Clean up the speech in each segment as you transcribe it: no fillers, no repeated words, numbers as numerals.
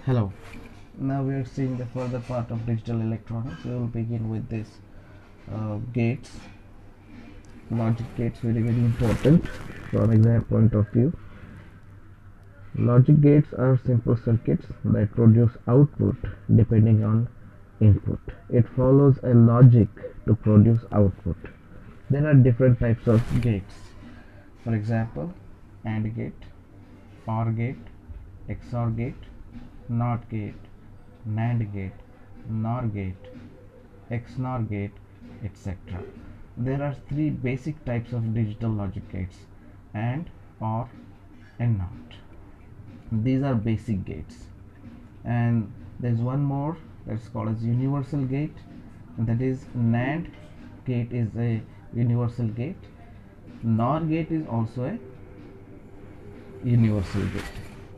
Hello. Now we are seeing the further part of digital electronics. We will begin with this gates, logic gates, very important from exam point of view. Logic gates are simple circuits that produce output depending on input. It follows a logic to produce output. There are different types of gates. For example, AND gate, OR gate, XOR gate, NOT gate, NAND gate, NOR gate, XNOR gate, etc. There are three basic types of digital logic gates: AND, OR, and NOT. These are basic gates. And there's one more that's called as universal gate, and that is NAND gate is a universal gate. NOR gate is also a universal gate.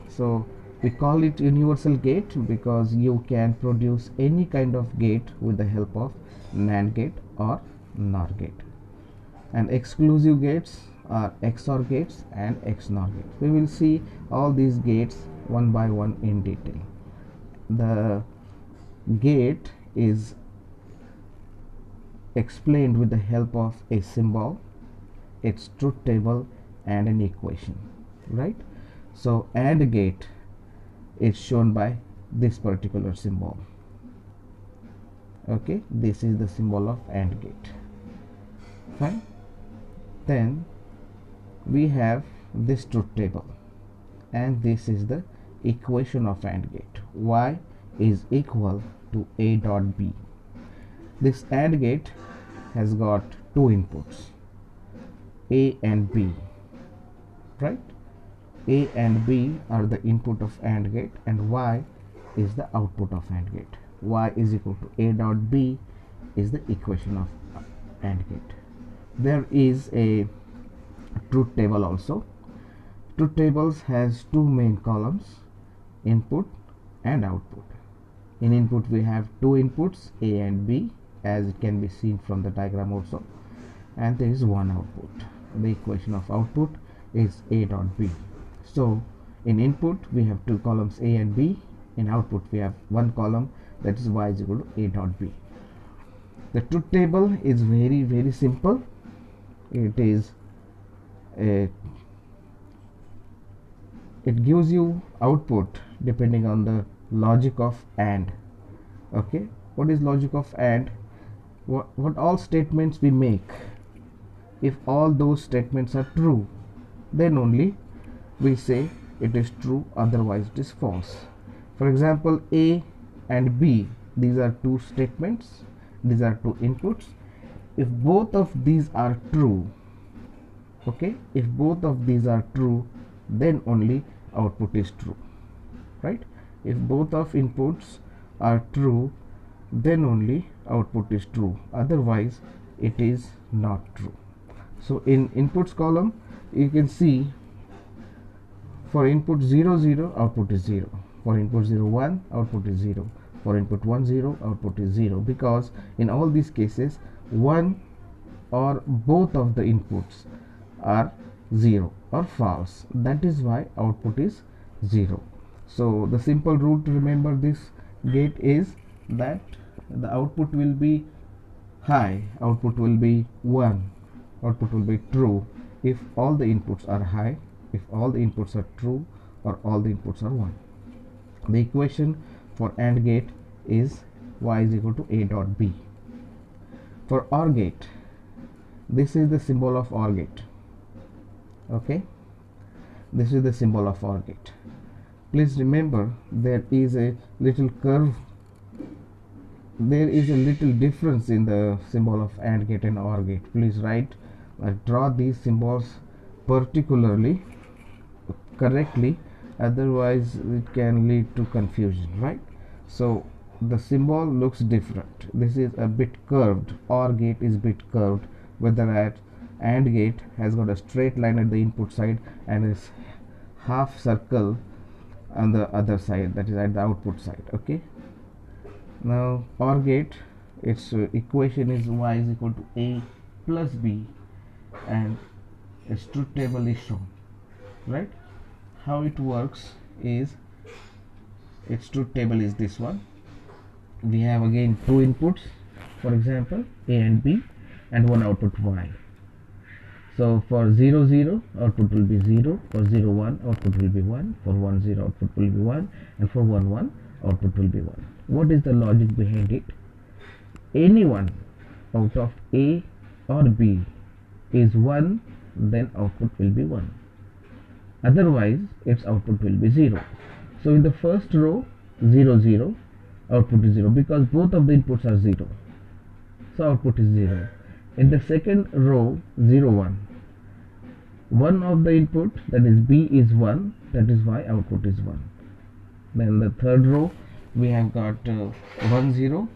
So we call it universal gate because you can produce any kind of gate with the help of NAND gate or NOR gate. And exclusive gates are XOR gates and XNOR gates. We will see all these gates one by one in detail. The gate is explained with the help of a symbol, its truth table, and an equation, right? So AND gate is shown by this particular symbol. Okay, this is the symbol of AND gate. Fine. Then we have this truth table, and this is the equation of AND gate. Y is equal to A dot B. This AND gate has got two inputs, A and B, right? A and B are the input of AND gate, and Y is the output of AND gate. Y is equal to A dot B is the equation of AND gate. There is a truth table also. Truth tables has two main columns, input and output. In input we have two inputs, A and B, as it can be seen from the diagram also, and there is one output. The equation of output is A dot B. So in input we have two columns, A and B. In output we have one column, that is Y is equal to A dot B. The truth table is very simple. It gives you output depending on the logic of AND. Okay, what is logic of AND? What all statements we make, if all those statements are true, then only we say it is true, otherwise it is false. For example, A and B, these are two statements, these are two inputs. If both of these are true, okay, if both of these are true, then only output is true, right? If both of inputs are true, then only output is true, otherwise it is not true. So in inputs column you can see, for input 0 0 output is 0, for input 0 1 output is 0, for input 1 0 output is 0, because in all these cases one or both of the inputs are 0 or false, that is why output is 0. So the simple rule to remember this gate is that the output will be high, output will be 1, output will be true if all the inputs are high, if all the inputs are true, or all the inputs are 1. The equation for AND gate is Y is equal to A dot B. For OR gate, this is the symbol of OR gate. Okay, this is the symbol of OR gate. Please remember there is a little curve, there is a little difference in the symbol of AND gate and OR gate. Please draw these symbols particularly correctly, otherwise it can lead to confusion, right? So the symbol looks different. This is a bit curved, OR gate is bit curved, whereas AND gate has got a straight line at the input side and is half circle on the other side, that is at the output side. Okay, now OR gate, its equation is Y is equal to A plus B, and its truth table is shown, right? How it works is its truth table is this one. We have again two inputs, for example A and B, and one output Y. So for 0 0 output will be 0, for 0 1 output will be 1, for 1 0 output will be 1, and for 1 1 output will be 1. What is the logic behind it? Any one out of A or B is 1, then output will be 1. Otherwise its output will be 0. So in the first row 0 0 output is 0 because both of the inputs are 0. So output is 0. In the second row 0 1, one of the input, that is B, is 1, that is why output is 1. Then the third row we have got 1 0,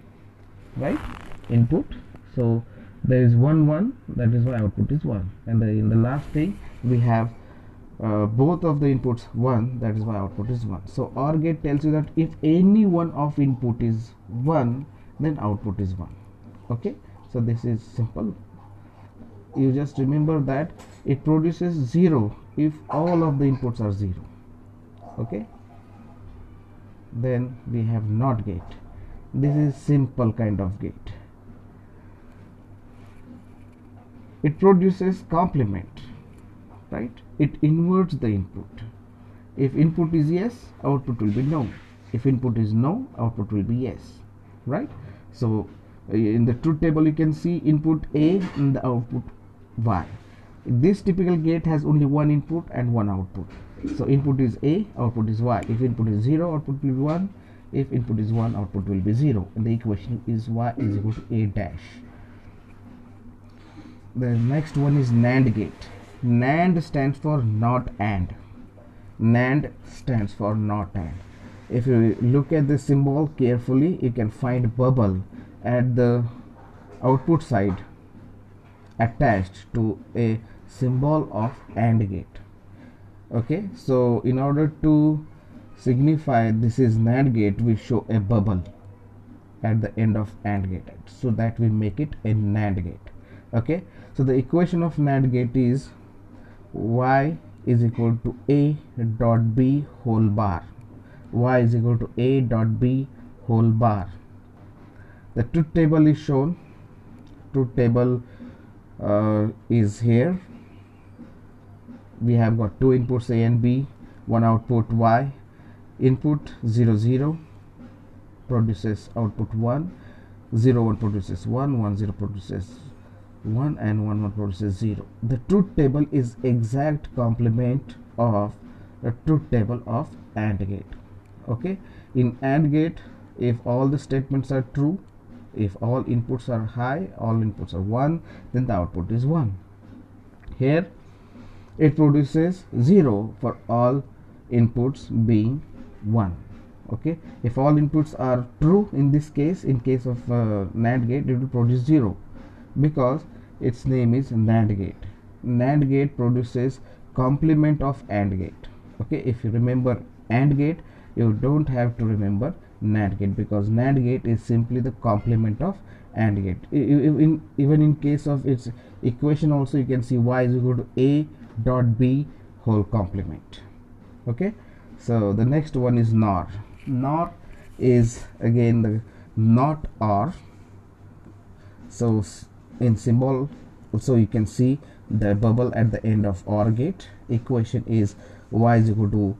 right, input, so there is 1 1, that is why output is 1. And in the last thing we have both of the inputs 1, that is why output is 1. So OR gate tells you that if any one of input is 1, then output is 1. Okay, so this is simple. You just remember that it produces 0 if all of the inputs are 0. Okay, then we have NOT gate. This is simple kind of gate. It produces complement, right? It inverts the input. If input is yes, output will be no. If input is no, output will be yes, right? So in the truth table you can see input A and the output Y. This typical gate has only one input and one output. So input is A, output is Y. If input is 0, output will be 1. If input is 1, output will be 0. And the equation is Y is equal to A dash. The next one is NAND gate. NAND stands for not AND. NAND stands for not AND. If you look at the symbol carefully, you can find bubble at the output side attached to a symbol of AND gate. Okay, so in order to signify this is NAND gate, we show a bubble at the end of AND gate so that we make it a NAND gate. Okay, so the equation of NAND gate is Y is equal to A dot B whole bar. Y is equal to A dot B whole bar. The truth table is shown. Truth table is here. We have got two inputs A and B, one output Y. Input 0 0 produces output 1, 0 1 produces 1, 1 0 produces 1, and 1 1 produces 0. The truth table is exact complement of the truth table of AND gate. Okay, in AND gate, if all the statements are true, if all inputs are high, all inputs are 1, then the output is 1. Here it produces 0 for all inputs being 1. Okay, if all inputs are true, in this case, in case of NAND gate, it will produce 0 because its name is NAND gate. NAND gate produces complement of AND gate. Okay, if you remember AND gate, you don't have to remember NAND gate because NAND gate is simply the complement of AND gate. Even in case of its equation also, you can see Y is equal to A dot B whole complement. Okay, so the next one is NOR. NOR is again the not OR. So in symbol, so you can see the bubble at the end of OR gate. Equation is Y is equal to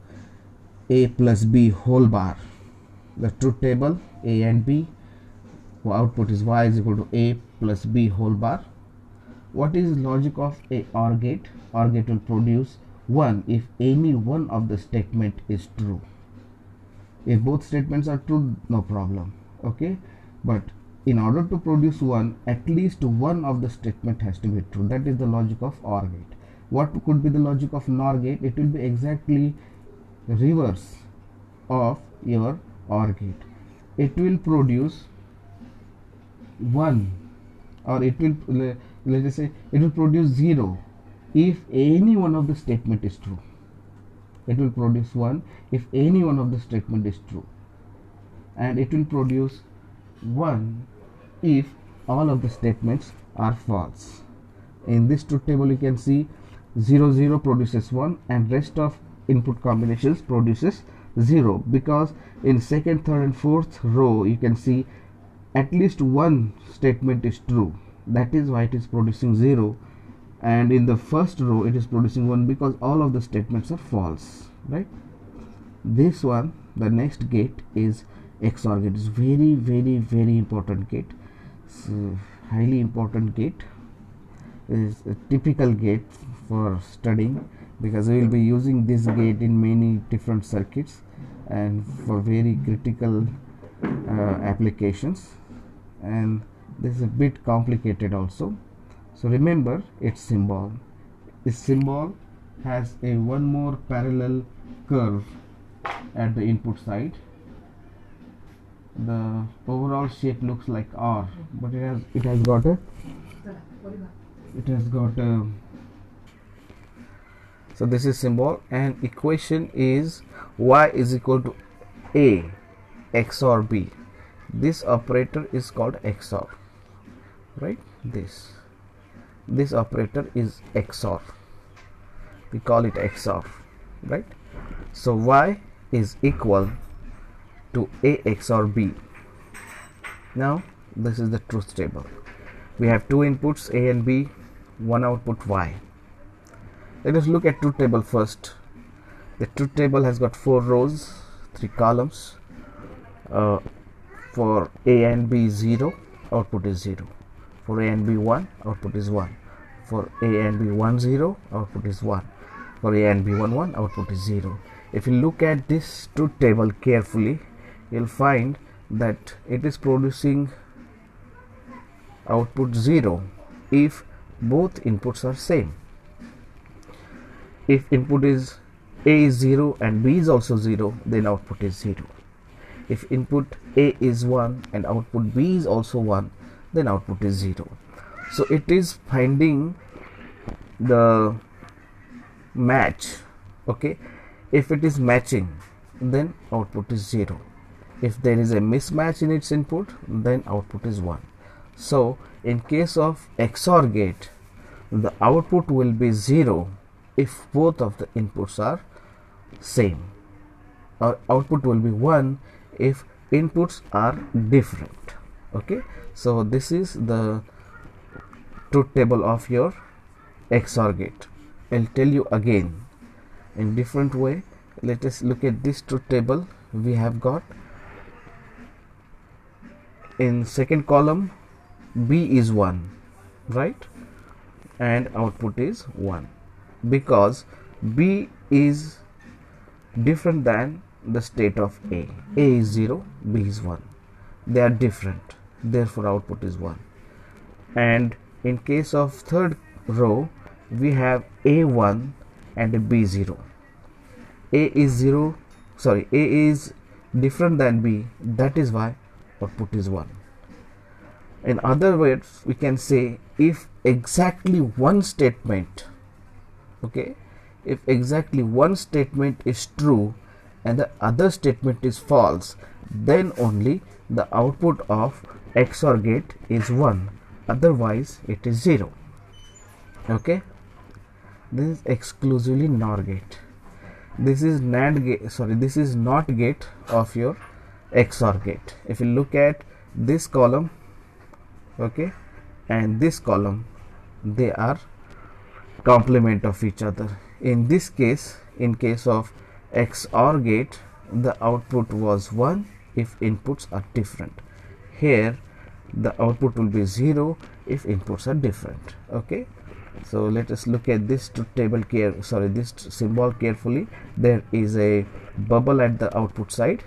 A plus B whole bar. The truth table A and B, output is Y is equal to A plus B whole bar. What is logic of a OR gate? OR gate will produce 1 if any one of the statement is true. If both statements are true, no problem. Okay, but in order to produce 1, at least one of the statement has to be true. That is the logic of OR gate. What could be the logic of NOR gate? It will be exactly reverse of your OR gate. It will produce 1, or it will, let us say, it will produce 0 if any one of the statement is true. It will produce 1 if any one of the statement is true, and it will produce 1 if all of the statements are false. In this truth table you can see 0 0 produces 1 and rest of input combinations produces 0, because in second, third and fourth row you can see at least one statement is true. That is why it is producing 0, and in the first row it is producing 1 because all of the statements are false, right? This one, the next gate is XOR gate. It's very important gate. So highly important gate, is a typical gate for studying, because we will be using this gate in many different circuits and for very critical applications, and this is a bit complicated also. So remember its symbol. This symbol has a one more parallel curve at the input side. The overall shape looks like R, but it has got a so this is symbol, and equation is y is equal to a XOR b. This operator is called XOR, right? This operator is XOR. We call it XOR, right? So y is equal to a XOR b. Now this is the truth table. We have two inputs a and b, one output y. Let us look at truth table first. The truth table has got 4 rows, 3 columns. For a and b 0, output is 0. For a and b 1, output is 1. For a and b 1 0, output is 1. For a and b 1 1, output is 0. If you look at this truth table carefully, you'll find that it is producing output 0 if both inputs are same. If input is a is 0 and b is also 0, then output is 0. If input a is 1 and output b is also 1, then output is 0. So it is finding the match. Okay, if it is matching, then output is 0. If there is a mismatch in its input, then output is 1. So in case of XOR gate, the output will be 0 if both of the inputs are same. Our output will be 1 if inputs are different. Okay, so this is the truth table of your XOR gate. I'll tell you again in different way. Let us look at this truth table. We have got in second column b is 1, right, and output is 1, because b is different than the state of a is 0, b is 1. They are different, therefore output is 1. And in case of third row, we have a1 and a b0. A is different than b, that is why output is 1. In other words, we can say if exactly one statement, okay, if exactly one statement is true and the other statement is false, then only the output of XOR gate is 1, otherwise it is 0. Okay, this is exclusively NOR gate. This is NAND gate, this is NOT gate of your XOR gate. If you look at this column, okay, and this column, they are complement of each other. In this case, in case of XOR gate, the output was 1 if inputs are different. Here the output will be 0 if inputs are different. Okay, so let us look at this truth table this symbol carefully. There is a bubble at the output side,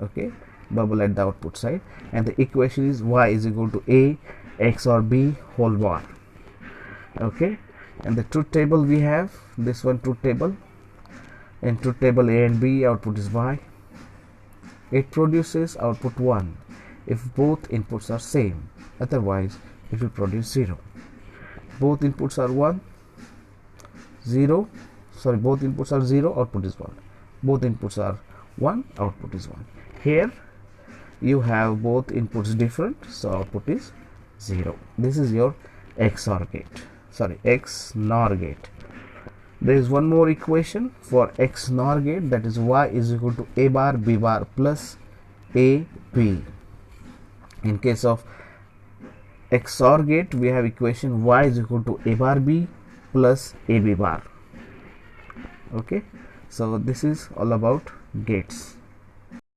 okay, bubble at the output side, and the equation is y is equal to a XOR b whole bar. Okay, and the truth table, we have this one truth table. In truth table a and b, output is y. It produces output 1 if both inputs are same, otherwise it will produce 0. Both inputs are 1 0 sorry both inputs are 0, output is 1. Both inputs are 1, output is 1. Here you have both inputs different, so output is 0. This is your XOR gate, XNOR gate. There is one more equation for XNOR gate, that is y is equal to a bar b bar plus a b. In case of XOR gate, we have equation y is equal to a bar b plus a b bar. Okay, so this is all about gates.